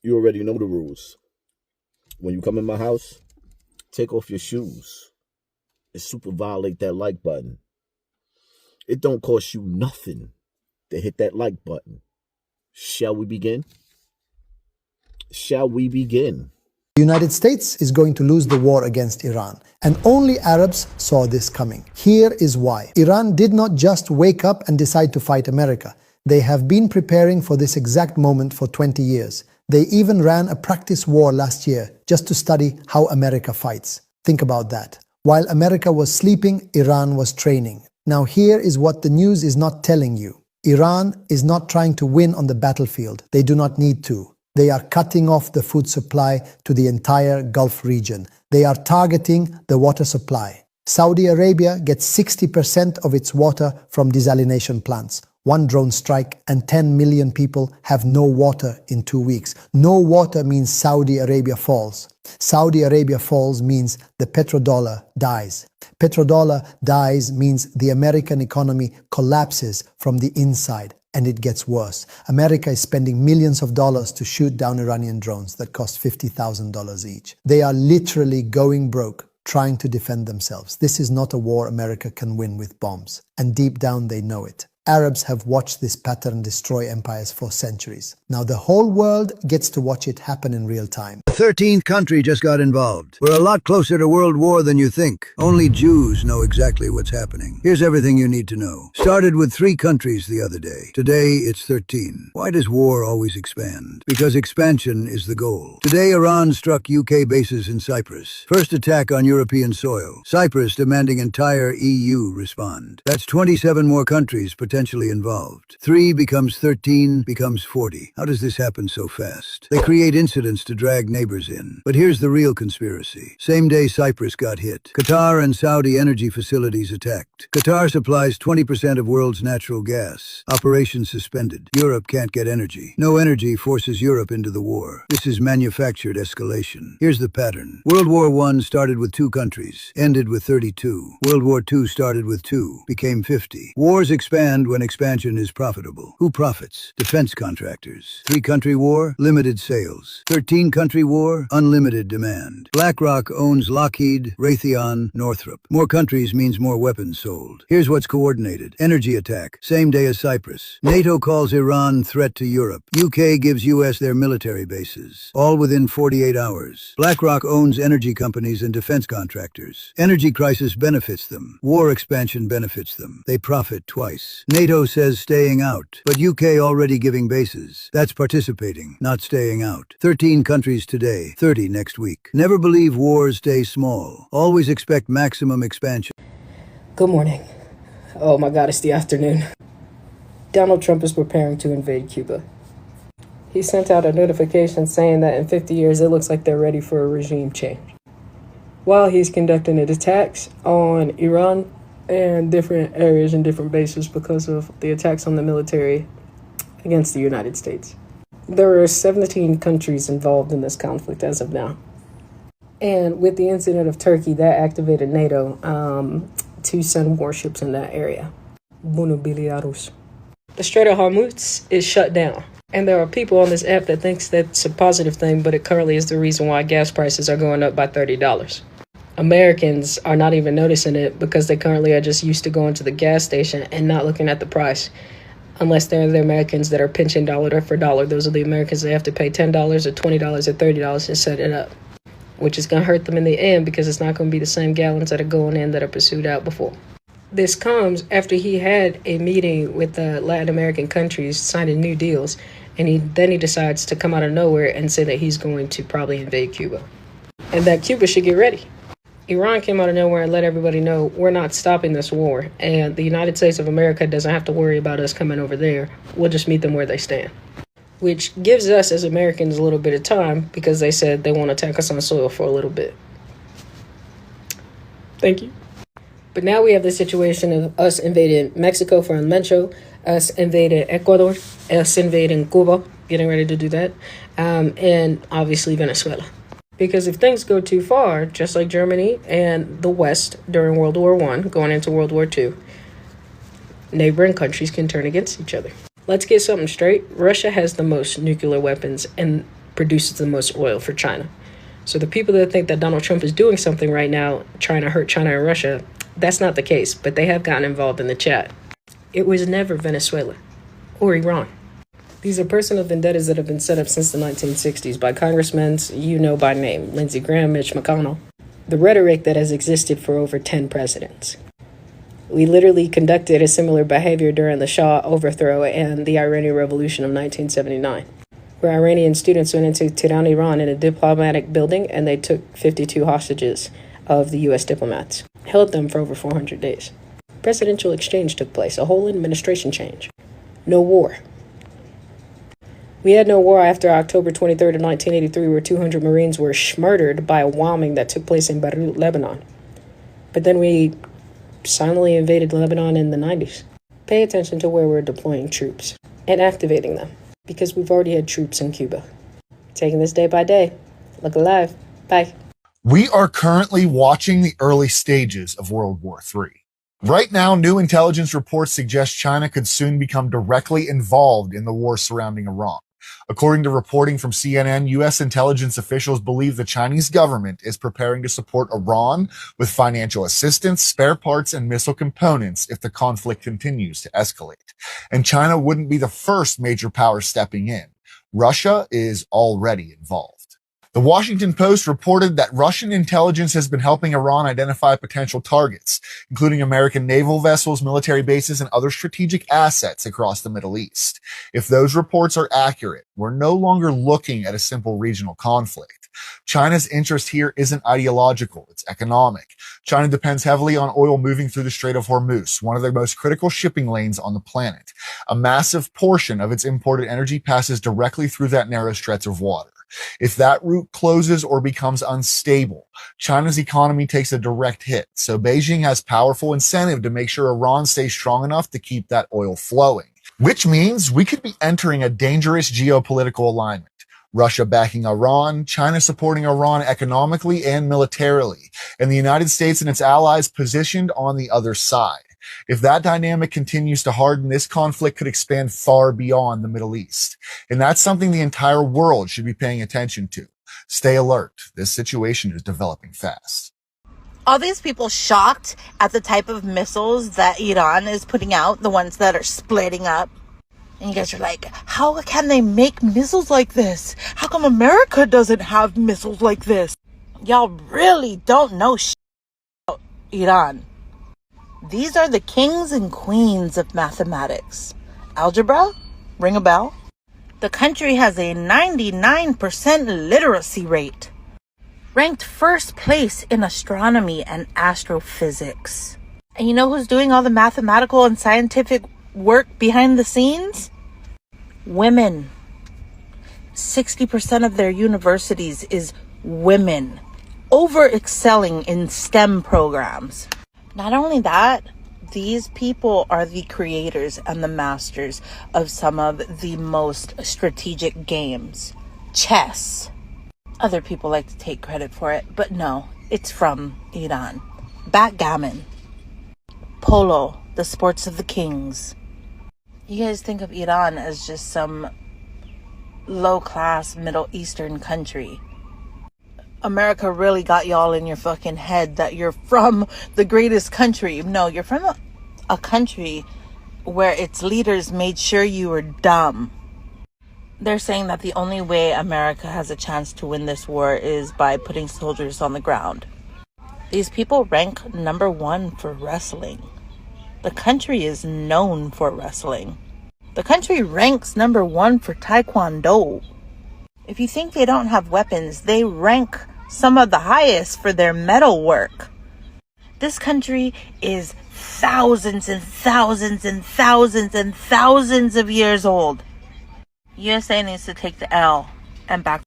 You already know the rules. When you come in my house, take off your shoes and super violate that like button. It don't cost you nothing to hit that like button. Shall we begin? Shall we begin? The United States is going to lose the war against Iran, and only Arabs saw this coming. Here is why. Iran did not just wake up and decide to fight America. They have been preparing for this exact moment for 20 years. They even ran a practice war last year just to study how America fights. Think about that. While America was sleeping, Iran was training. Now here is what the news is not telling you. Iran is not trying to win on the battlefield. They do not need to. They are cutting off the food supply to the entire Gulf region. They are targeting the water supply. Saudi Arabia gets 60% of its water from desalination plants. One drone strike and 10 million people have no water in 2 weeks. No water means Saudi Arabia falls. Saudi Arabia falls means the petrodollar dies. Petrodollar dies means the American economy collapses from the inside. And it gets worse. America is spending millions of dollars to shoot down Iranian drones that cost $50,000 each. They are literally going broke trying to defend themselves. This is not a war America can win with bombs. And deep down they know it. Arabs have watched this pattern destroy empires for centuries. Now the whole world gets to watch it happen in real time. The 13th country just got involved. We're a lot closer to World War than you think. Only Jews know exactly what's happening. Here's everything you need to know. Started with 3 countries the other day. Today, it's 13. Why does war always expand? Because expansion is the goal. Today, Iran struck UK bases in Cyprus. First attack on European soil. Cyprus demanding entire EU respond. That's 27 more countries potentially involved. 3 becomes 13, becomes 40. How does this happen so fast? They create incidents to drag neighbors in. But here's the real conspiracy. Same day Cyprus got hit. Qatar and Saudi energy facilities attacked. Qatar supplies 20% of world's natural gas. Operations suspended. Europe can't get energy. No energy forces Europe into the war. This is manufactured escalation. Here's the pattern. World War I started with 2 countries, ended with 32. World War II started with 2, became 50. Wars expand when expansion is profitable. Who profits? Defense contractors. 3-country war, limited sales. 13-country war, unlimited demand. BlackRock owns Lockheed, Raytheon, Northrop. More countries means more weapons sold. Here's what's coordinated. Energy attack, same day as Cyprus. NATO calls Iran threat to Europe. UK gives US their military bases. All within 48 hours. BlackRock owns energy companies and defense contractors. Energy crisis benefits them. War expansion benefits them. They profit twice. NATO says staying out, but UK already giving bases. That's participating, not staying out. 13 countries today, 30 next week. Never believe wars stay small. Always expect maximum expansion. Good morning. Oh my God, it's the afternoon. Donald Trump is preparing to invade Cuba. He sent out a notification saying that in 50 years it looks like they're ready for a regime change. While he's conducting attacks on Iran and different areas and different bases because of the attacks on the military against the United States. There are 17 countries involved in this conflict as of now. And with the incident of Turkey, that activated NATO to send warships in that area. The Strait of Hormuz is shut down. And there are people on this app that thinks that's a positive thing, but it currently is the reason why gas prices are going up by $30. Americans are not even noticing it because they currently are just used to going to the gas station and not looking at the price. Unless they're the Americans that are pinching dollar for dollar. Those are the Americans that have to pay $10 or $20 or $30 to set it up, which is going to hurt them in the end because it's not going to be the same gallons that are going in that are pursued out before. This comes after he had a meeting with the Latin American countries signing new deals, and then he decides to come out of nowhere and say that he's going to probably invade Cuba and that Cuba should get ready. Iran came out of nowhere and let everybody know we're not stopping this war, and the United States of America doesn't have to worry about us coming over there. We'll just meet them where they stand, which gives us as Americans a little bit of time because they said they won't attack us on soil for a little bit. Thank you. But now we have the situation of us invading Mexico for El Mencho, us invading Ecuador, us invading Cuba, getting ready to do that, and obviously Venezuela. Because if things go too far, just like Germany and the West during World War I, going into World War II, neighboring countries can turn against each other. Let's get something straight. Russia has the most nuclear weapons and produces the most oil for China. So the people that think that Donald Trump is doing something right now, trying to hurt China and Russia, that's not the case, but they have gotten involved in the chat. It was never Venezuela or Iran. These are personal vendettas that have been set up since the 1960s by congressmen you know by name, Lindsey Graham, Mitch McConnell. The rhetoric that has existed for over 10 presidents. We literally conducted a similar behavior during the Shah overthrow and the Iranian Revolution of 1979, where Iranian students went into Tehran, Iran in a diplomatic building and they took 52 hostages of the U.S. diplomats, held them for over 400 days. Presidential exchange took place, a whole administration change. No war. We had no war after October 23rd of 1983, where 200 Marines were murdered by a bombing that took place in Beirut, Lebanon. But then we silently invaded Lebanon in the 90s. Pay attention to where we're deploying troops and activating them, because we've already had troops in Cuba. Taking this day by day. Look alive. Bye. We are currently watching the early stages of World War III. Right now, new intelligence reports suggest China could soon become directly involved in the war surrounding Iran. According to reporting from CNN, U.S. intelligence officials believe the Chinese government is preparing to support Iran with financial assistance, spare parts, and missile components if the conflict continues to escalate. And China wouldn't be the first major power stepping in. Russia is already involved. The Washington Post reported that Russian intelligence has been helping Iran identify potential targets, including American naval vessels, military bases, and other strategic assets across the Middle East. If those reports are accurate, we're no longer looking at a simple regional conflict. China's interest here isn't ideological, it's economic. China depends heavily on oil moving through the Strait of Hormuz, one of the most critical shipping lanes on the planet. A massive portion of its imported energy passes directly through that narrow stretch of water. If that route closes or becomes unstable, China's economy takes a direct hit. So Beijing has powerful incentive to make sure Iran stays strong enough to keep that oil flowing, which means we could be entering a dangerous geopolitical alignment. Russia backing Iran, China supporting Iran economically and militarily, and the United States and its allies positioned on the other side. If that dynamic continues to harden, this conflict could expand far beyond the Middle East. And that's something the entire world should be paying attention to. Stay alert. This situation is developing fast. All these people shocked at the type of missiles that Iran is putting out, the ones that are splitting up. And you guys are like, how can they make missiles like this? How come America doesn't have missiles like this? Y'all really don't know shit about Iran. These are the kings and queens of mathematics. Algebra? Ring a bell? The country has a 99% literacy rate. Ranked first place in astronomy and astrophysics. And you know who's doing all the mathematical and scientific work behind the scenes? Women. 60% of their universities is women. Over excelling in STEM programs. Not only that, these people are the creators and the masters of some of the most strategic games. Chess. Other people like to take credit for it, but no, it's from Iran. Backgammon. Polo, the sports of the kings. You guys think of Iran as just some low-class Middle Eastern country. America really got y'all in your fucking head that you're from the greatest country. No, you're from a country where its leaders made sure you were dumb. They're saying that the only way America has a chance to win this war is by putting soldiers on the ground. These people rank number 1 for wrestling. The country is known for wrestling. The country ranks number 1 for taekwondo. If you think they don't have weapons, they rank some of the highest for their metal work. This country is thousands and thousands and thousands and thousands of years old. USA needs to take the L and back.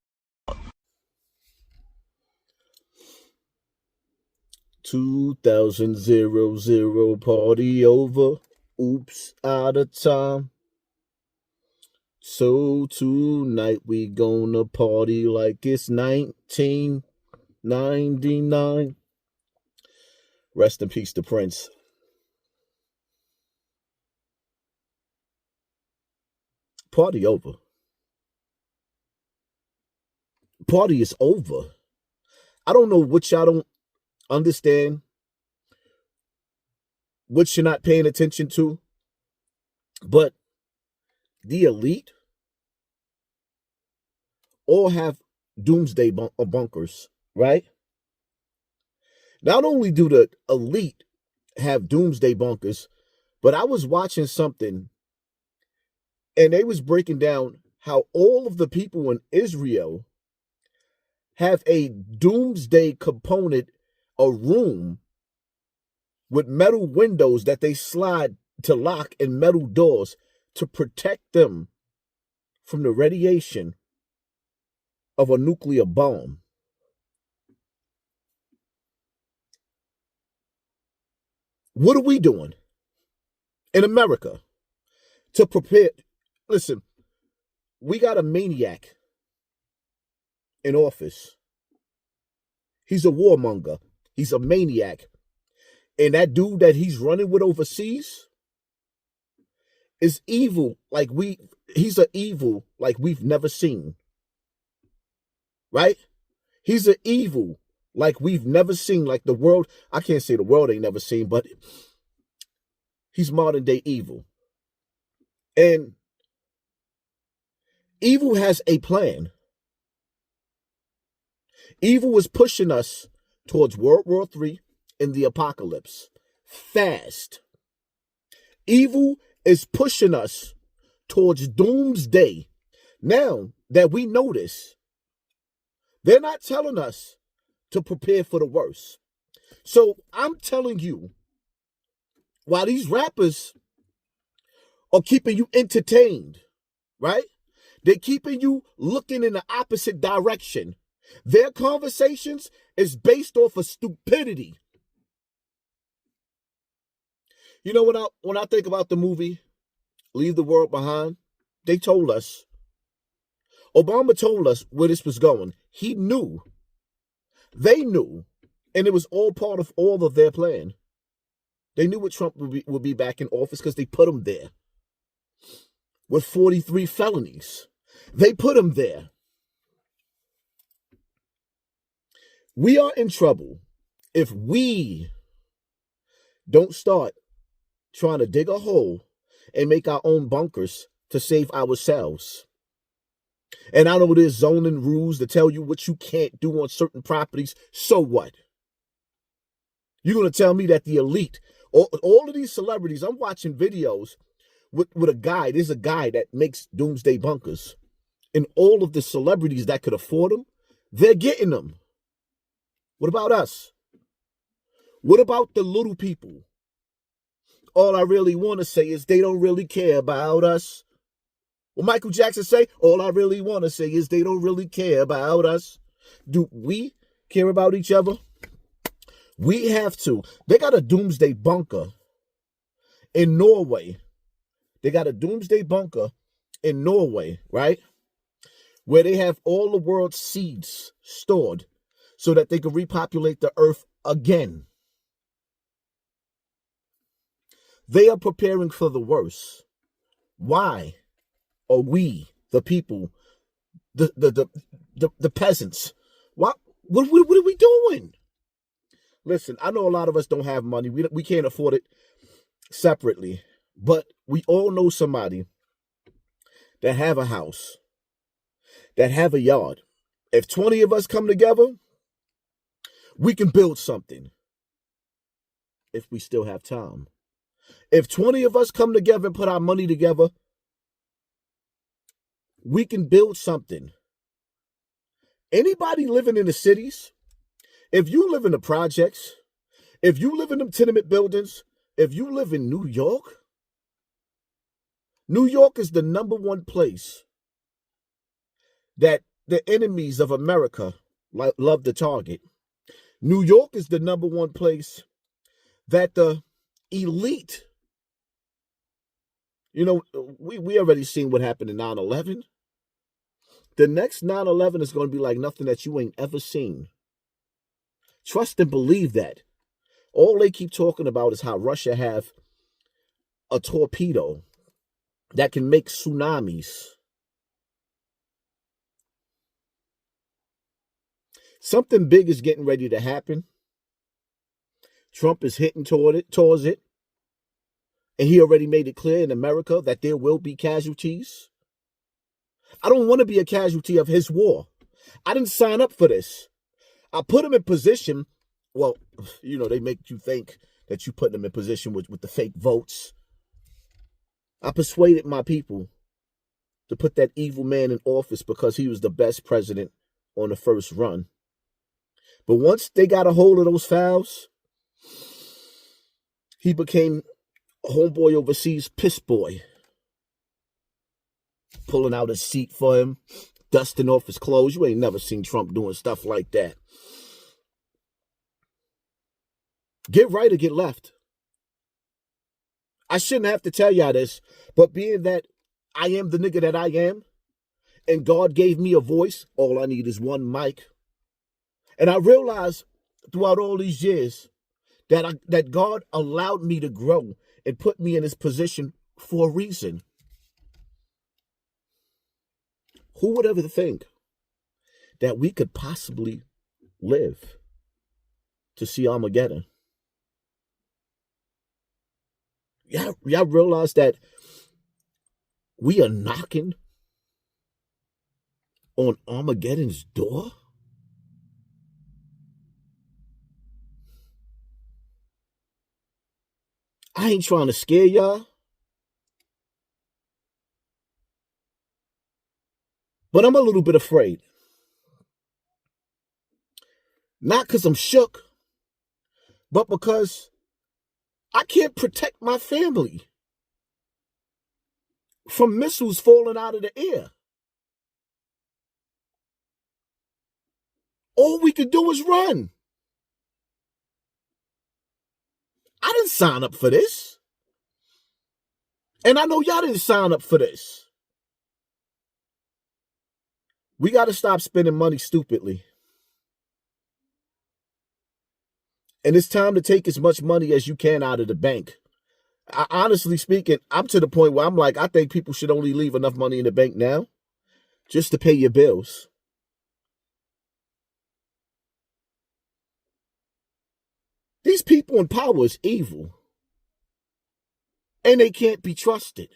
2000 party over. Oops, out of time. So tonight we gonna party like it's 1999. Rest in peace to Prince. Party over. party is over. I don't know what y'all don't understand, what you're not paying attention to, but the elite all have doomsday bunkers, right? Not only do the elite have doomsday bunkers, but I was watching something and they was breaking down how all of the people in Israel have a doomsday component, a room with metal windows that they slide to lock and metal doors to protect them from the radiation of a nuclear bomb. What are we doing in America to prepare? Listen, we got a maniac in office. He's a warmonger. He's a maniac. And that dude that he's running with overseas is evil he's an evil like we've never seen. Right? He's an evil like we've never seen, like the world, I can't say the world ain't never seen, but he's modern day evil. And evil has a plan. Evil is pushing us towards World War III and the apocalypse. Fast. Evil is pushing us towards doomsday. Now that we know this, they're not telling us to prepare for the worst. So I'm telling you, while these rappers are keeping you entertained, right? They're keeping you looking in the opposite direction. Their conversations is based off of stupidity. You know, when I think about the movie Leave the World Behind, they told us, Obama told us where this was going. He knew. They knew. And it was all part of all of their plan. They knew what Trump would be back in office because they put him there with 43 felonies. They put him there. We are in trouble if we don't start trying to dig a hole and make our own bunkers to save ourselves. And I know there's zoning rules to tell you what you can't do on certain properties. So what? You're going to tell me that the elite, all of these celebrities, I'm watching videos with a guy. There's a guy that makes doomsday bunkers. And all of the celebrities that could afford them, they're getting them. What about us? What about the little people? All I really want to say is they don't really care about us. What Michael Jackson say? All I really want to say is they don't really care about us. Do we care about each other? We have to. They got a doomsday bunker in Norway. They got a doomsday bunker in Norway, right? Where they have all the world's seeds stored so that they can repopulate the earth again. They are preparing for the worst. Why are we, the people, the peasants, what are we doing? Listen, I know a lot of us don't have money. We can't afford it separately. But we all know somebody that have a house, that have a yard. If 20 of us come together, we can build something if we still have time. If 20 of us come together and put our money together, we can build something. Anybody living in the cities, if you live in the projects, if you live in them tenement buildings, if you live in New York is the number one place that the enemies of America love to target. New York is the number one place that the elite, we already seen what happened in 9/11. The next 9/11 is going to be like nothing that you ain't ever seen. Trust and believe that. All they keep talking about is how Russia have a torpedo that can make tsunamis. Something big is getting ready to happen. Trump is hitting towards it. And he already made it clear in America that there will be casualties. I don't want to be a casualty of his war. I didn't sign up for this. I put him in position. Well, they make you think that you put him in position with the fake votes. I persuaded my people to put that evil man in office because he was the best president on the first run. But once they got a hold of those files, he became a homeboy overseas piss boy. Pulling out his seat for him, dusting off his clothes. You ain't never seen Trump doing stuff like that. Get right or get left. I shouldn't have to tell y'all this, but being that I am the nigga that I am, and God gave me a voice, all I need is one mic. And I realized throughout all these years that God allowed me to grow and put me in this position for a reason. Who would ever think that we could possibly live to see Armageddon? Y'all realize that we are knocking on Armageddon's door? I ain't trying to scare y'all, but I'm a little bit afraid. Not because I'm shook, but because I can't protect my family from missiles falling out of the air. All we can do is run. I didn't sign up for this. And I know y'all didn't sign up for this. We got to stop spending money stupidly. And it's time to take as much money as you can out of the bank. Honestly speaking, I'm to the point where I'm like, I think people should only leave enough money in the bank now just to pay your bills. These people in power is evil. And they can't be trusted.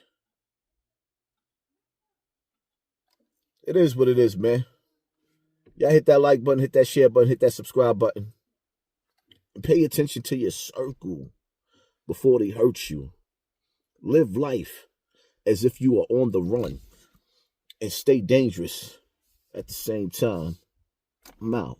It is what it is, man. Y'all hit that like button, hit that share button, hit that subscribe button. And pay attention to your circle before they hurt you. Live life as if you are on the run. And stay dangerous at the same time. I'm out.